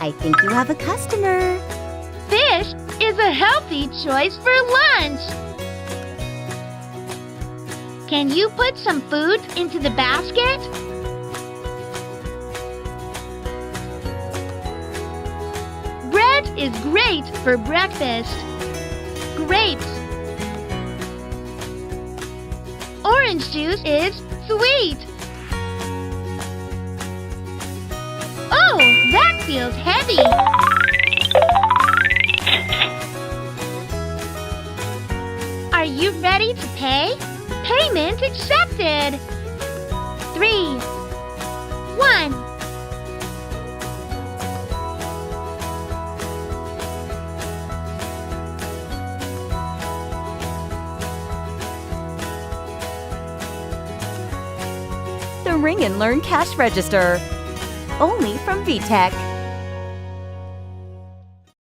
I think you have a customer. Fish is a healthy choice for lunch. Can you put some food into the basket? Bread is great for breakfast. Grapes. Orange juice is sweet. Oh, that feels heavy. Are you ready to pay? Payment accepted. 3, 1. The Ring and Learn Cash Register. Only from VTech.